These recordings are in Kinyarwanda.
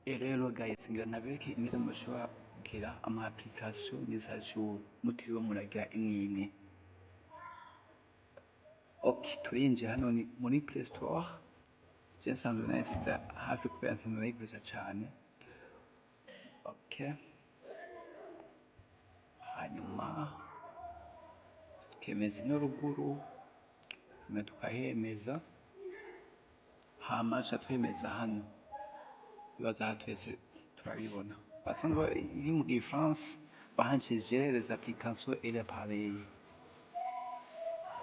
Et rero guys ngira nabereke ingene mushobora kugira ama application mise à jour mutiriwe muragira imwe imwe. Okay, turinjiye hano ni muri Play Store. Je nsanzwe nayisize hafi kubera nsanzwe nayikoresha cane. Okay. Hanyuma tukemeza ino ruguru, hanyuma tukahemeza, hama ca twemeza hano. Ibibazo aha twese turabibona. Basanzwe iri mu Gifaransa bahanshije les applications et les appareils.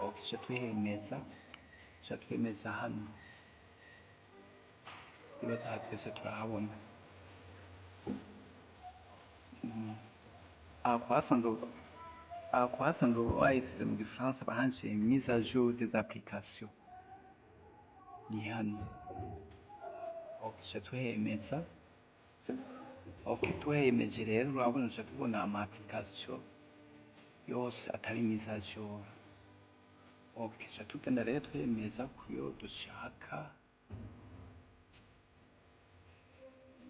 Okay, ca twemeza hano. Ibibazo aha twese turahabona. Aha kuhasanzwe bayisize mu Gifaransa bahanshije mise à jour des applications. Ni hano. Okay, ca tuhemeza. Okay, tuhemeje rero urabona ca tubona ama application yose atari mise à jour. Okay, ca tugenda rero twemeza kuyo dushaka.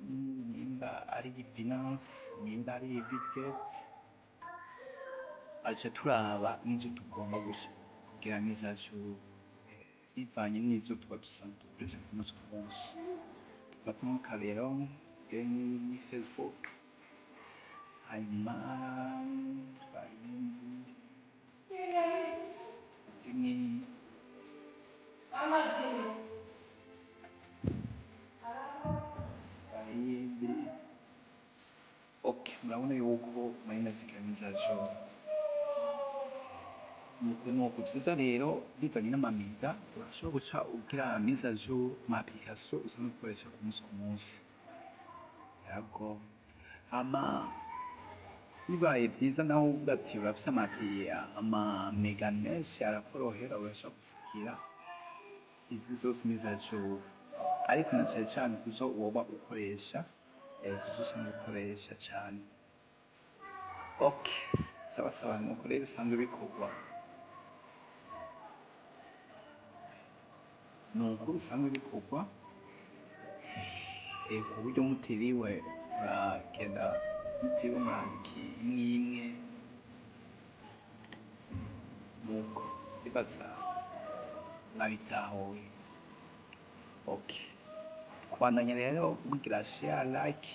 Nimba ari Binance, nimba ari Bitget. Aca turaba n'izo tugomba kugira mise à jour. Bivanye n'izo tuba dusanzwe dukoresha ku munsi ku munsi. Tufatamo akarero ni Facebook. Hanyuma okay, murabona yuko marina zigira mise à jour. Nuko tuza rero bivanye n'amamega urashobora guca ugira mise à jour ma application usanzwe ukoresha ku munsi ku munsi. Yego. Hama bibaye vyiza naho uvuga ati urafise ama mega menshi arakorohera urashobora gusigira izi zose mise à jour. Ariko na cane cane kuzo woba ukoresha, kuzo usanzwe ukoresha cane. Okay, sawa nuko rero bisanzwe bikorwa. Nuko bisanzwe bikorwa. Ku buryo mutiriwe muragenda mutiriwe murandika imwe imwe. Nuko bibaza mwabitahuye. Okay. Kubandanya rero mugira share, like,